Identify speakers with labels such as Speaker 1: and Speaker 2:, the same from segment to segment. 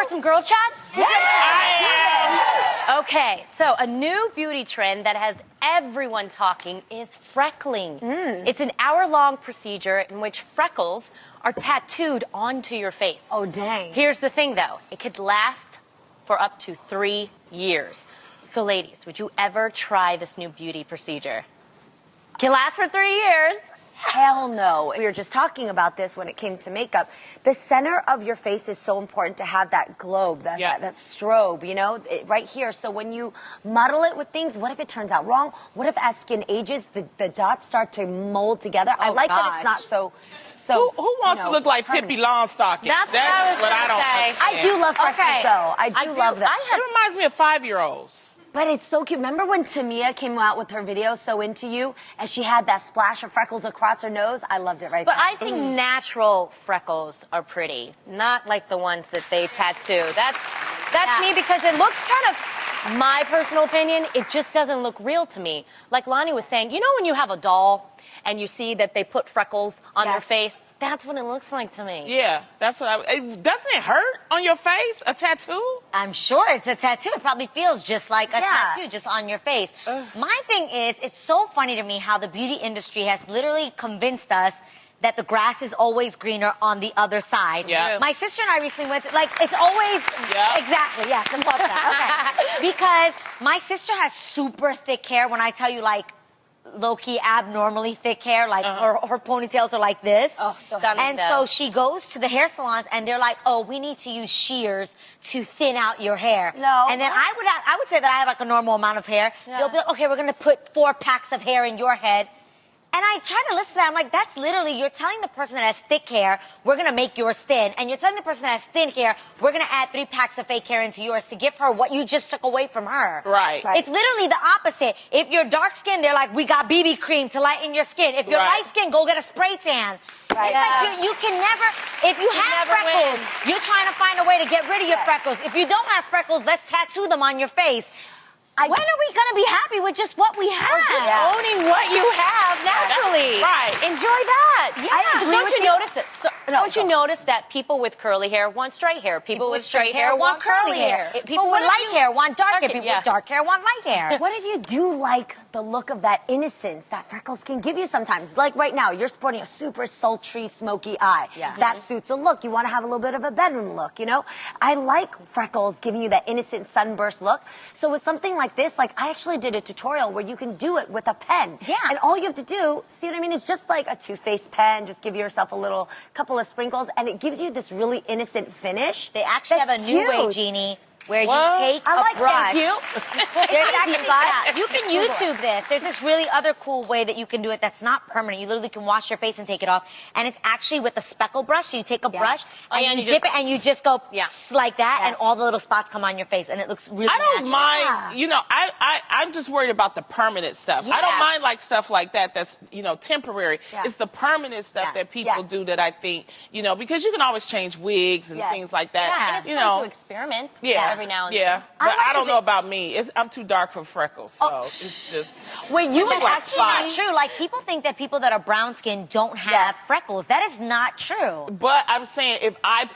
Speaker 1: for some girl chat?
Speaker 2: I am.
Speaker 1: Okay, so a new beauty trend that has everyone talking is freckling. It's an hour-long procedure in which freckles are tattooed onto your face.
Speaker 3: Oh, dang.
Speaker 1: Here's the thing, though. It could last for up to 3 years. So, ladies, would you ever try this new beauty procedure? Can last for 3 years.
Speaker 3: Hell no. We were just talking about this when it came to makeup. The center of your face is so important to have that globe, that strobe, you know, right here. So when you muddle it with things, what if it turns out wrong? What if as skin ages, the dots start to mold together? I like that it's not so
Speaker 2: Who wants to look like Pippi Longstocking?
Speaker 1: That's
Speaker 2: what I don't understand.
Speaker 3: I do love freckles, though. I do love that.
Speaker 2: It reminds me of 5-year-olds.
Speaker 3: But it's so cute. Remember when Tamia came out with her video, So Into You, and she had that splash of freckles across her nose? I loved it right there.
Speaker 1: But I think natural freckles are pretty, not like the ones that they tattoo. That's me, because it looks kind of, my personal opinion, it just doesn't look real to me. Like Lonnie was saying, you know when you have a doll and you see that they put freckles on their face? That's what it looks like to me.
Speaker 2: Yeah, that's what doesn't it hurt on your face, a tattoo?
Speaker 4: I'm sure it's a tattoo. It probably feels just like a tattoo, just on your face. My thing is, it's so funny to me how the beauty industry has literally convinced us that the grass is always greener on the other side.
Speaker 2: Yeah.
Speaker 4: My sister and I recently went to, like, it's always, exactly, yes, I love that, okay. Because my sister has super thick hair. When I tell you, like, low-key abnormally thick hair, like her ponytails are like this.
Speaker 1: Oh, stunning.
Speaker 4: And so she goes to the hair salons and they're like, oh, we need to use shears to thin out your hair.
Speaker 3: No.
Speaker 4: And then I would say that I have like a normal amount of hair. They'll be like, okay, we're gonna put 4 packs of hair in your head. And I try to listen to that. I'm like, that's literally, you're telling the person that has thick hair, we're going to make yours thin. And you're telling the person that has thin hair, we're going to add 3 packs of fake hair into yours to give her what you just took away from her.
Speaker 2: Right.
Speaker 4: It's literally the opposite. If you're dark skinned, they're like, we got BB cream to lighten your skin. If you're light skinned, go get a spray tan. It's like you can never, if you have freckles, you're trying to find a way to get rid of your freckles. If you don't have freckles, let's tattoo them on your face. When are we going to be happy with just what we have?
Speaker 1: Owning what you have naturally.
Speaker 2: Right.
Speaker 1: Enjoy that.
Speaker 3: I
Speaker 1: Don't you notice it? Don't you notice that people with curly hair want straight hair? People with straight hair want curly hair.
Speaker 4: People with light hair want dark hair. People with dark hair want light hair.
Speaker 3: What if you do like the look of that innocence that freckles can give you sometimes? Like right now, you're sporting a super sultry, smoky eye. That suits a look. You want to have a little bit of a bedroom look, you know? I like freckles giving you that innocent sunburst look. So with something like this, like I actually did a tutorial where you can do it with a pen. And all you have to do, see what I mean, is just like a Too Faced pen. Just give yourself a little couple of sprinkles, and it gives you this really innocent finish.
Speaker 4: They actually have a new way, Jeannie, where you take a brush. You can YouTube this. There's this really other cool way that you can do it that's not permanent. You literally can wash your face and take it off. And it's actually with a speckle brush. So you take a brush and you dip it and you just go like that and all the little spots come on your face and it looks really
Speaker 2: I don't
Speaker 4: natural.
Speaker 2: mind, you know, I'm just worried about the permanent stuff. I don't mind like stuff like that that's, you know, temporary. It's the permanent stuff that people do that I think, you know, because you can always change wigs and things like that.
Speaker 1: And it's fun to experiment every now and then.
Speaker 2: But I don't know about me. I'm too dark for freckles, so it's just...
Speaker 4: Wait, that's not true. Like, people think that people that are brown skinned don't have freckles. That is not true.
Speaker 2: But I'm saying if I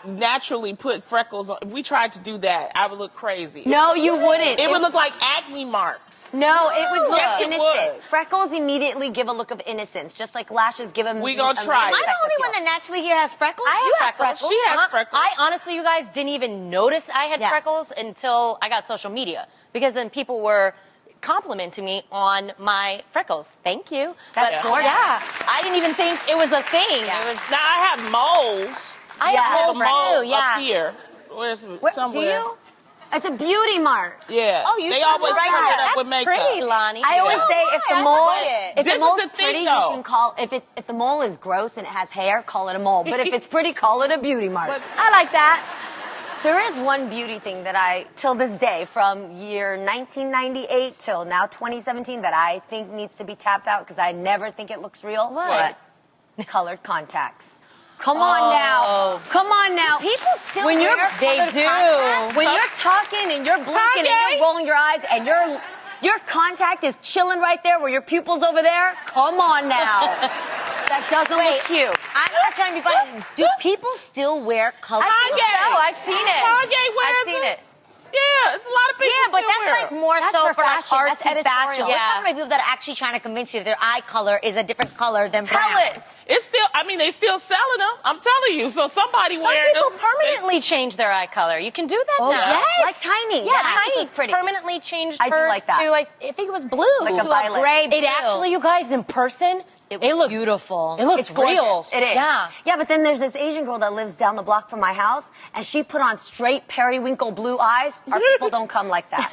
Speaker 2: naturally put freckles on, if we tried to do that, I would look crazy.
Speaker 3: No, you wouldn't.
Speaker 2: It would look like acne marks.
Speaker 3: No, it would look innocent.
Speaker 2: It would.
Speaker 3: Freckles immediately give a look of innocence, just like lashes give them.
Speaker 2: We gonna try
Speaker 4: Am I the only one that naturally here has freckles?
Speaker 1: I have freckles.
Speaker 2: She has freckles.
Speaker 1: I honestly, you guys, didn't even notice I had freckles until I got social media, because then people were complimenting me on my freckles. Thank you.
Speaker 3: That's gorgeous.
Speaker 1: I didn't even think it was a thing. It was.
Speaker 2: Now I have moles.
Speaker 1: I have moles too.
Speaker 2: Up here. Where's somewhere?
Speaker 3: Do you? It's a beauty mark.
Speaker 2: Yeah.
Speaker 4: Oh, you
Speaker 2: they
Speaker 4: should
Speaker 2: always
Speaker 4: write
Speaker 2: cover it
Speaker 4: that.
Speaker 2: up with makeup.
Speaker 1: Pretty, Lonnie.
Speaker 3: I always say if the mole, if
Speaker 2: This
Speaker 3: the mole's
Speaker 2: is the thing,
Speaker 3: pretty,
Speaker 2: though.
Speaker 3: you can call if the mole is gross and it has hair, call it a mole. But if it's pretty, call it a beauty mark. I like that. There is one beauty thing that I, till this day, from year 1998 till now 2017, that I think needs to be tapped out because I never think it looks real.
Speaker 1: What?
Speaker 3: Colored contacts. Come on now. Come on now.
Speaker 4: People still
Speaker 3: When you're,
Speaker 4: wear colored contacts?
Speaker 3: When you're talking and you're blinking and you're rolling your eyes and your contact is chilling right there where your pupil's over there, come on now. That doesn't look cute.
Speaker 4: I'm not trying to be funny. Do people still wear color?
Speaker 1: I've seen it.
Speaker 2: Kanye wears
Speaker 1: I've seen
Speaker 2: them.
Speaker 1: it.
Speaker 2: Yeah, it's a lot of people
Speaker 4: Yeah, but
Speaker 2: still
Speaker 4: that's
Speaker 2: wear
Speaker 4: like
Speaker 2: them.
Speaker 4: more
Speaker 3: That's
Speaker 4: so
Speaker 3: for
Speaker 4: for like
Speaker 3: fashion.
Speaker 4: artsy
Speaker 3: That's editorial.
Speaker 4: fashion. We're
Speaker 1: Yeah.
Speaker 4: talking about people that are actually trying to convince you that their eye color is a different color than
Speaker 3: Tell
Speaker 4: brown.
Speaker 3: it.
Speaker 2: It's still, I mean, they still selling them. I'm telling you. So somebody
Speaker 1: Some
Speaker 2: wearing
Speaker 1: people
Speaker 2: them.
Speaker 1: permanently change their eye color. You can do that
Speaker 3: Oh,
Speaker 1: now.
Speaker 3: yes. Like Tiny.
Speaker 1: Yeah,
Speaker 3: Tiny
Speaker 1: Tiny
Speaker 3: was pretty.
Speaker 1: permanently changed
Speaker 3: I do
Speaker 1: hers
Speaker 3: like that.
Speaker 1: to, I think it was blue.
Speaker 3: Like a
Speaker 4: To
Speaker 3: violet.
Speaker 4: gray
Speaker 1: It
Speaker 4: blue.
Speaker 1: actually, you guys, in person, it looks
Speaker 4: beautiful.
Speaker 1: It looks
Speaker 3: It's gorgeous.
Speaker 1: real.
Speaker 3: It is.
Speaker 1: Yeah.
Speaker 3: Yeah, but then there's this Asian girl that lives down the block from my house, and she put on straight periwinkle blue eyes. Our people don't come like that.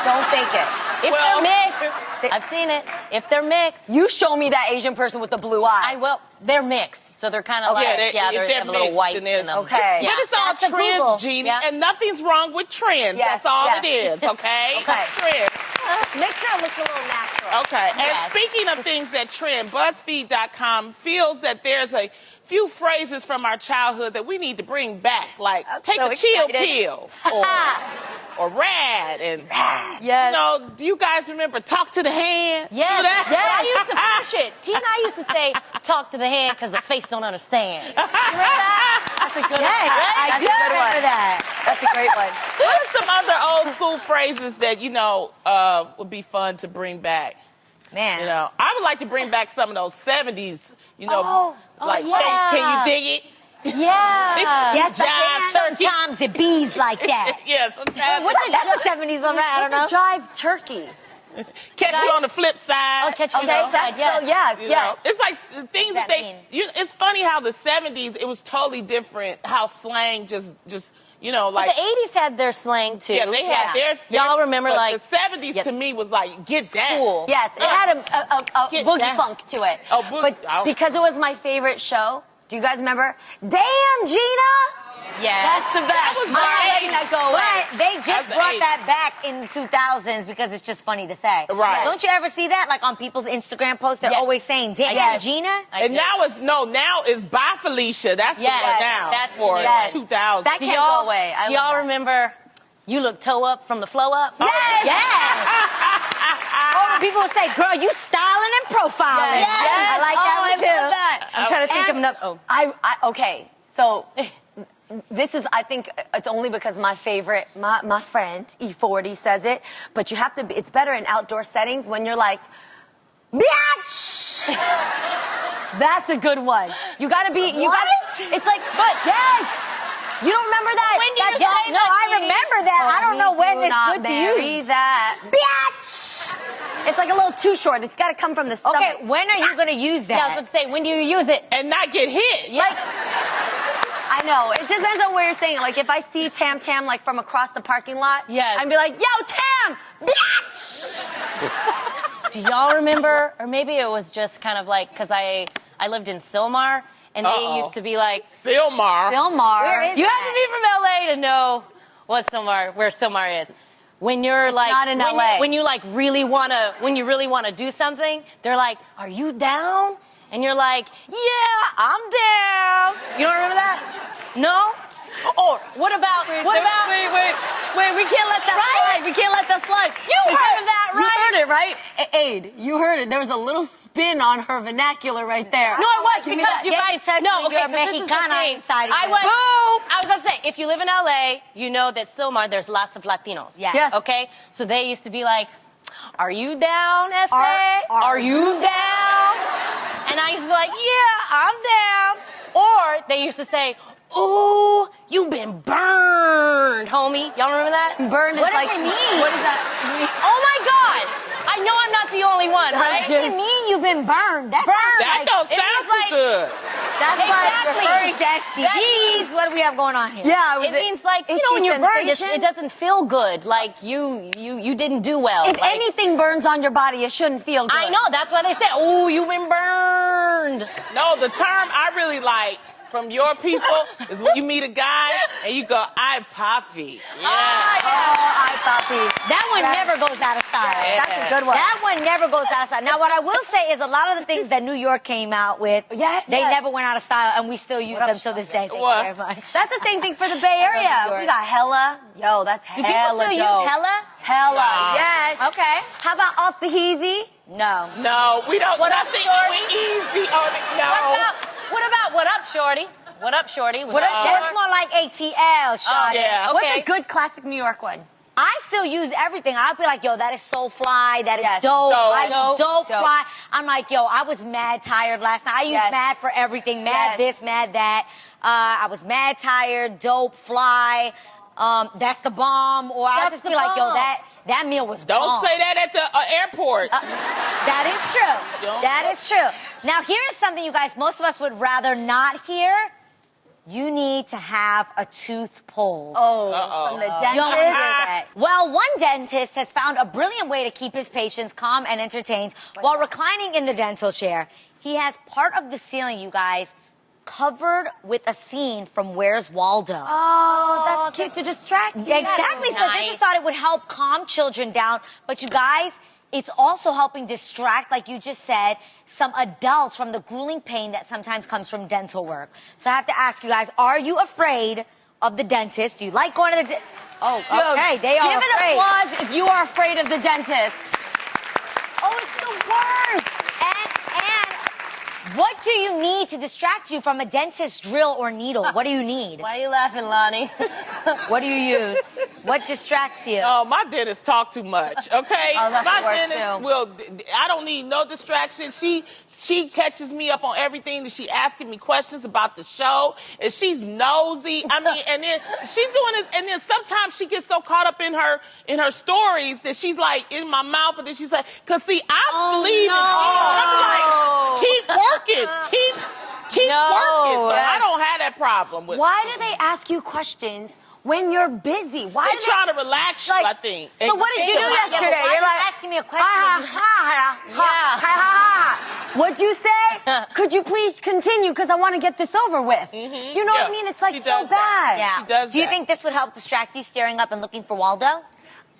Speaker 3: Don't fake it.
Speaker 1: If
Speaker 2: Well,
Speaker 1: they're mixed, I've seen it. If they're mixed,
Speaker 3: You show me that Asian person with the blue eye.
Speaker 1: I will. They're mixed, so they're kind of like,
Speaker 2: if
Speaker 1: they have a little
Speaker 2: mixed,
Speaker 1: white
Speaker 2: then
Speaker 1: in
Speaker 2: it's-
Speaker 1: them.
Speaker 3: Okay.
Speaker 1: Yeah.
Speaker 2: But it's all
Speaker 4: That's a
Speaker 2: trends,
Speaker 4: Google.
Speaker 2: Jeannie,
Speaker 1: Yeah.
Speaker 2: and nothing's wrong with trends.
Speaker 3: Yes,
Speaker 2: That's all
Speaker 3: yes.
Speaker 2: it is, okay?
Speaker 3: Okay.
Speaker 2: It's trends.
Speaker 3: Make sure it looks a little natural.
Speaker 2: Okay, and
Speaker 1: Yes.
Speaker 2: speaking of things that trend, BuzzFeed.com feels that there's a few phrases from our childhood that we need to bring back, like take
Speaker 3: so
Speaker 2: a chill
Speaker 3: excited.
Speaker 2: pill, or rad, and
Speaker 3: Yes.
Speaker 2: you know, do you guys remember talk to the hand?
Speaker 1: Yes,
Speaker 2: Do that?
Speaker 1: I used to finish it. Tia and I used to say, talk to the hand because the face don't understand. You remember that? That's a good
Speaker 4: Yes,
Speaker 1: one.
Speaker 4: I
Speaker 3: That's
Speaker 4: do
Speaker 3: a good
Speaker 4: remember
Speaker 3: one.
Speaker 4: that.
Speaker 3: That's a great one.
Speaker 2: What are some other old school phrases that you know would be fun to bring back?
Speaker 4: Man.
Speaker 2: You know, I would like to bring back some of those '70s. You know,
Speaker 1: Oh,
Speaker 2: like
Speaker 1: yeah.
Speaker 2: can you dig it?
Speaker 1: Yeah.
Speaker 4: Yes, I
Speaker 2: Jive
Speaker 4: can.
Speaker 2: turkey.
Speaker 4: Sometimes it bees like that.
Speaker 2: Yes, sometimes
Speaker 4: That's the 70s one, right? I don't know.
Speaker 3: What's a jive turkey?
Speaker 2: catch you on the flip side.
Speaker 1: Oh, catch you on
Speaker 2: know.
Speaker 1: the flip side, yes.
Speaker 3: So yes,
Speaker 2: You
Speaker 3: yes.
Speaker 2: know, it's like things that
Speaker 4: that
Speaker 2: they.
Speaker 4: mean?
Speaker 2: It's funny how the '70s it was totally different. How slang just you know like.
Speaker 1: The 80s had their slang too.
Speaker 2: yeah, they had theirs.
Speaker 1: Y'all remember
Speaker 2: but
Speaker 1: like
Speaker 2: the '70s
Speaker 1: Yep.
Speaker 2: to me was like get down.
Speaker 1: Cool.
Speaker 3: Yes, it had a
Speaker 2: Get
Speaker 3: boogie
Speaker 2: down.
Speaker 3: funk to it.
Speaker 2: Oh, boogie-
Speaker 3: But
Speaker 2: oh.
Speaker 3: because it was my favorite show, do you guys remember? Damn, Gina!
Speaker 1: Yeah.
Speaker 3: That's the best.
Speaker 2: That was
Speaker 3: I'm
Speaker 2: the
Speaker 3: not
Speaker 2: 80s.
Speaker 3: letting that go away.
Speaker 4: But they just
Speaker 2: That's the
Speaker 4: brought
Speaker 2: 80s.
Speaker 4: that back in the 2000s because it's just funny to say.
Speaker 2: Right.
Speaker 4: Don't you ever see that? Like on people's Instagram posts, they're
Speaker 1: Yes.
Speaker 4: always saying, damn,
Speaker 1: Yes.
Speaker 4: Gina?
Speaker 1: I
Speaker 2: And
Speaker 1: did.
Speaker 2: now it's bye Felicia. That's the
Speaker 1: Yes,
Speaker 2: one now
Speaker 1: that's
Speaker 2: for
Speaker 1: yes.
Speaker 2: 2000.
Speaker 3: That
Speaker 1: Do
Speaker 3: can't
Speaker 1: y'all
Speaker 3: go away. I
Speaker 1: do
Speaker 3: love
Speaker 1: y'all
Speaker 3: that.
Speaker 1: remember you look toe up from the flow up?
Speaker 4: Yes. Oh, people will say, girl, you styling and profiling.
Speaker 3: Yes.
Speaker 4: I like that
Speaker 3: Oh,
Speaker 4: one
Speaker 3: I
Speaker 4: too.
Speaker 3: love that.
Speaker 1: I'm trying to think of
Speaker 3: And
Speaker 1: another. Oh.
Speaker 3: okay, so this is, I think it's only because my favorite, my friend E40 says it, but you have to be, it's better in outdoor settings when you're like, bitch! That's a good one. You gotta be, you
Speaker 4: What?
Speaker 3: gotta, it's like, but yes! You don't remember that?
Speaker 1: When do you
Speaker 3: That's-
Speaker 1: say
Speaker 4: No,
Speaker 1: that,
Speaker 4: I
Speaker 1: Jeannie?
Speaker 4: remember that. I don't know when
Speaker 3: Do
Speaker 4: it's
Speaker 3: not
Speaker 4: good to
Speaker 3: marry
Speaker 4: use.
Speaker 3: that.
Speaker 4: Bitch!
Speaker 3: It's like a little too short. It's gotta come from the stomach.
Speaker 4: Okay, when are you going to use
Speaker 1: Yeah, I was
Speaker 4: that?
Speaker 1: about to say, when do you use it?
Speaker 2: and not get hit.
Speaker 3: Like, I know. It depends on where you're saying it. Like, if I see Tam Tam, like, from across the parking lot,
Speaker 1: Yes.
Speaker 3: I'd be like, yo, Tam! Bitch!
Speaker 1: Do y'all remember? Or maybe it was just kind of like, because I lived in Silmar, and they
Speaker 2: Uh-oh.
Speaker 1: used to be like,
Speaker 2: Silmar.
Speaker 3: Silmar.
Speaker 4: Where is
Speaker 1: you
Speaker 4: that?
Speaker 1: have to be from LA to know where Silmar is. When you're like,
Speaker 3: not in
Speaker 1: when
Speaker 3: LA.
Speaker 1: when you like really wanna do something, they're like, are you down? And you're like, yeah, I'm down. You don't remember that? No? Or what about?
Speaker 3: Wait, we can't let that
Speaker 1: Right?
Speaker 3: slide. We can't let that slide.
Speaker 1: You heard that, right?
Speaker 3: You heard it, right? Aid, you heard it. There was a little spin on her vernacular right there.
Speaker 1: No, it was
Speaker 3: Give me
Speaker 1: because
Speaker 3: that.
Speaker 1: you
Speaker 4: Get in
Speaker 1: guys.
Speaker 4: touch
Speaker 1: No,
Speaker 4: with
Speaker 1: okay,
Speaker 4: your
Speaker 1: 'cause this is the
Speaker 4: Mexicana
Speaker 1: thing.
Speaker 4: inside of
Speaker 1: I
Speaker 4: you.
Speaker 1: was.
Speaker 3: Boom!
Speaker 1: I was gonna say, if you live in LA, you know that Silmar, there's lots of Latinos.
Speaker 4: Yeah.
Speaker 3: Yes.
Speaker 1: Okay, so they used to be like, "Are you down, SA?
Speaker 4: Are
Speaker 1: you down?" And I used to be like, "Yeah, I'm down." Or they used to say, "Ooh, you've been burned, homie." Y'all remember that?
Speaker 3: Burned
Speaker 4: What
Speaker 3: is
Speaker 4: does
Speaker 3: like,
Speaker 4: it mean?
Speaker 3: what does that mean?
Speaker 1: Oh my God! I know I'm not the only one, right?
Speaker 3: Yes.
Speaker 4: What do you mean you've been burned? That sounds
Speaker 2: That
Speaker 4: like
Speaker 2: don't
Speaker 1: it
Speaker 2: sound
Speaker 1: means
Speaker 2: too
Speaker 1: like-
Speaker 2: good.
Speaker 3: That's
Speaker 1: Exactly.
Speaker 4: referring to STDs. What do we have going on here?
Speaker 3: Yeah,
Speaker 1: It means like, you know, when you're burned, it
Speaker 3: sensation.
Speaker 1: doesn't feel good. Like you didn't do well.
Speaker 3: If
Speaker 1: Like,
Speaker 3: anything burns on your body, it shouldn't feel good.
Speaker 1: I know, that's why they say, "Oh, you've been burned."
Speaker 2: No, the term I really like from your people is when you meet a guy and you go, "I Poppy." Yeah.
Speaker 3: I Poppy.
Speaker 4: That one never goes out of style.
Speaker 3: That's a good one.
Speaker 4: That one never goes out of style. Now, what I will say is a lot of the things that New York came out with, they never went out of style, and we still use them till this day. Thank you very much.
Speaker 3: That's the same thing for the Bay Area. We got hella. Yo, that's hella.
Speaker 4: Do people still use hella?
Speaker 3: Hella.
Speaker 2: Nah.
Speaker 3: Yes.
Speaker 4: Okay.
Speaker 3: How about off the heezy?
Speaker 4: No.
Speaker 2: No, we don't.
Speaker 1: What up,
Speaker 2: nothing
Speaker 1: shorty?
Speaker 2: easy on it. No.
Speaker 1: What up, shorty? What up, shorty? Was
Speaker 4: What
Speaker 1: that
Speaker 4: that's more like ATL, Sean.
Speaker 2: Yeah.
Speaker 3: What's
Speaker 1: Okay.
Speaker 3: a good classic New York one?
Speaker 4: I still use everything. I'll be like, yo, that is so fly. That is
Speaker 3: Yes.
Speaker 4: dope.
Speaker 2: Dope.
Speaker 4: I use dope,
Speaker 3: Dope.
Speaker 4: fly. I'm like, yo, I was mad tired last night. I use mad for everything. Mad this, mad that. I was mad tired, dope, fly. That's the bomb. Or I'll
Speaker 1: That's
Speaker 4: just
Speaker 1: the
Speaker 4: be like, yo,
Speaker 1: bomb.
Speaker 4: that meal was
Speaker 2: Don't
Speaker 4: bomb.
Speaker 2: say that at the airport.
Speaker 4: That is true.
Speaker 2: Don't.
Speaker 4: That is true. Now, here is something you guys, most of us would rather not hear. You need to have a tooth pulled.
Speaker 3: From the
Speaker 4: You don't
Speaker 3: dentist.
Speaker 4: want to hear that. Well, one dentist has found a brilliant way to keep his patients calm and entertained while reclining in the dental chair. He has part of the ceiling, you guys, covered with a scene from Where's Waldo.
Speaker 3: Oh, that's cute to distract you.
Speaker 4: Exactly. So they just thought it would help calm children down. But you guys, it's also helping distract, like you just said, some adults from the grueling pain that sometimes comes from dental work. So I have to ask you guys, are you afraid of the dentist? Do you like going to the dentist? Oh, okay. They are
Speaker 3: Give
Speaker 4: afraid.
Speaker 3: an applause if you are afraid of the dentist. Oh, it's the worst.
Speaker 4: And what do you need to distract you from a dentist's drill or needle? What do you need?
Speaker 1: Why are you laughing, Lonnie?
Speaker 4: What do you use? What distracts you?
Speaker 2: Oh, my dentist talk too much. Okay,
Speaker 3: Oh, that's
Speaker 2: my
Speaker 3: the worst,
Speaker 2: dentist
Speaker 3: too.
Speaker 2: will. I don't need no distraction. She catches me up on everything. That she asking me questions about the show, and she's nosy. I mean, and then she's doing this, and then sometimes she gets so caught up in her stories that she's like in my mouth, and then she's like, "Cause see, I believe in people." I'm like, keep working, keep working. So I don't have that problem with.
Speaker 3: Why do they ask you questions when you're busy? Why
Speaker 2: They
Speaker 3: do
Speaker 2: trying to relax you, I think.
Speaker 3: So what did you do yesterday?
Speaker 4: Why
Speaker 3: You're
Speaker 4: are you
Speaker 3: like,
Speaker 4: asking me a question?
Speaker 3: What'd you say? Could you please continue? Because I want to get this over with. You know what I mean? It's like
Speaker 2: She
Speaker 3: so
Speaker 2: does that.
Speaker 3: bad.
Speaker 4: Yeah.
Speaker 2: She does
Speaker 4: Do you
Speaker 2: that.
Speaker 4: think this would help distract you staring up and looking for Waldo?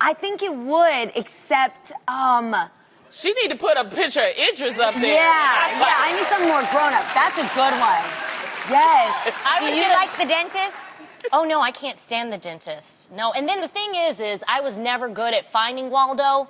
Speaker 3: I think it would, except,
Speaker 2: She need to put a picture of Idris up there.
Speaker 3: yeah, I need some more grown-up. That's a good one. Yes.
Speaker 4: Do you like the dentist?
Speaker 1: Oh no, I can't stand the dentist. No, and then the thing is I was never good at finding Waldo.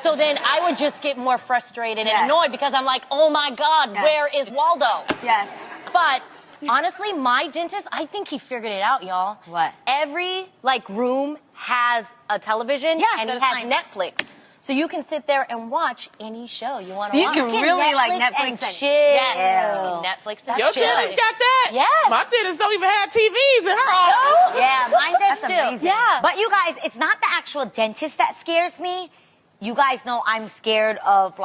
Speaker 1: So then I would just get more frustrated and annoyed because I'm like, oh my God, where is Waldo?
Speaker 3: Yes.
Speaker 1: But honestly, my dentist, I think he figured it out, y'all.
Speaker 3: What?
Speaker 1: Every room has a television and
Speaker 3: so
Speaker 1: he
Speaker 3: does
Speaker 1: has
Speaker 3: mine.
Speaker 1: Netflix. So you can sit there and watch any show you want to
Speaker 3: You
Speaker 1: watch.
Speaker 3: can really like
Speaker 4: Netflix
Speaker 3: Netflix
Speaker 4: and
Speaker 3: and
Speaker 4: chill.
Speaker 1: Yes. Netflix and
Speaker 2: Your
Speaker 1: chill.
Speaker 2: dentist got that?
Speaker 1: Yes.
Speaker 2: My dentist don't even have TVs in her office.
Speaker 4: Yeah, mine does
Speaker 3: That's
Speaker 4: too.
Speaker 3: amazing.
Speaker 1: Yeah.
Speaker 4: But you guys, it's not the actual dentist that scares me. You guys know I'm scared of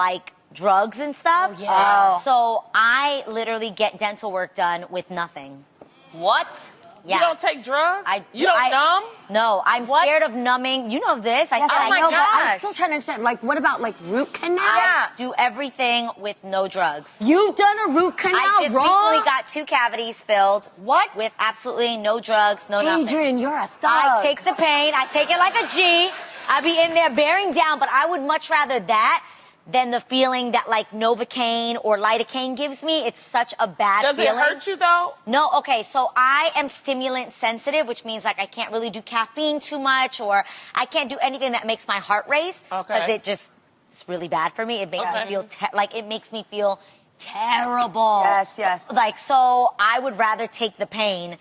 Speaker 4: drugs and stuff.
Speaker 1: Oh, yeah.
Speaker 4: So I literally get dental work done with nothing.
Speaker 1: What?
Speaker 4: Yeah.
Speaker 2: You don't take drugs? You
Speaker 4: I-
Speaker 2: don't numb?
Speaker 4: No, I'm
Speaker 1: What?
Speaker 4: scared of numbing. You know this. I
Speaker 3: Yes,
Speaker 4: said
Speaker 3: I
Speaker 1: Oh my
Speaker 3: know, but I'm
Speaker 1: gosh.
Speaker 3: still trying to understand. What about root canal?
Speaker 1: Yeah.
Speaker 4: do everything with no drugs.
Speaker 3: You've done a root canal,
Speaker 4: I just
Speaker 3: raw?
Speaker 4: recently got 2 cavities filled.
Speaker 1: What?
Speaker 4: With absolutely no drugs, no nothing.
Speaker 3: Adrian, you're a thug.
Speaker 4: I take the pain. I take it like a G. I be in there bearing down, but I would much rather that than the feeling that Novocaine or lidocaine gives me. It's such a bad
Speaker 2: Does
Speaker 4: feeling.
Speaker 2: it hurt you though?
Speaker 4: No, okay, so I am stimulant sensitive, which means I can't really do caffeine too much, or I can't do anything that makes my heart race.
Speaker 2: Okay.
Speaker 4: Because it's really bad for me. It makes
Speaker 2: Okay.
Speaker 4: me feel, it makes me feel terrible.
Speaker 3: Yes.
Speaker 4: So I would rather take the pain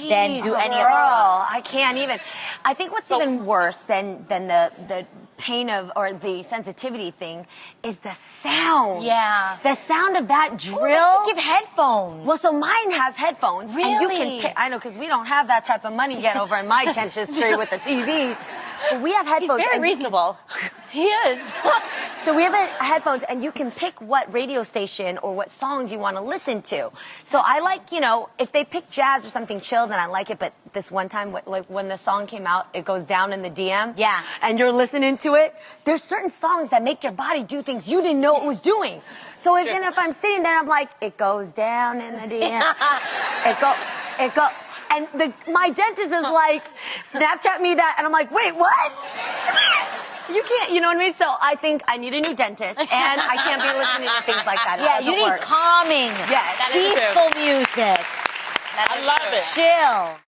Speaker 4: than do any of the
Speaker 3: Girl,
Speaker 4: drugs.
Speaker 3: I can't even. I think what's even worse than the pain of or the sensitivity thing is the sound.
Speaker 1: Yeah.
Speaker 3: The sound of that
Speaker 4: Ooh,
Speaker 3: drill.
Speaker 4: they should give headphones.
Speaker 3: Well, so mine has headphones, and you
Speaker 1: Really?
Speaker 3: can. I know because we don't have that type of money yet over in my dentistry with the TVs. But we have
Speaker 1: He's
Speaker 3: headphones.
Speaker 1: very
Speaker 3: and you can-
Speaker 1: reasonable. He is.
Speaker 3: So we have headphones, and you can pick what radio station or what songs you want to listen to. So I like, you know, if they pick jazz or something chill, then I like it. But this one time, like when the song came out, it goes down in the DM.
Speaker 4: Yeah.
Speaker 3: And you're listening to it. There's certain songs that make your body do things you didn't know it was doing. So even if I'm sitting there, I'm like, it goes down in the DM. it go. And my dentist is like, Snapchat me that. And I'm like, wait, what? You can't, you know what I mean? So I think I need a new dentist, and I can't be listening to things like that.
Speaker 4: Yeah, you need calming,
Speaker 3: yes,
Speaker 4: peaceful music.
Speaker 2: I love it.
Speaker 4: Chill.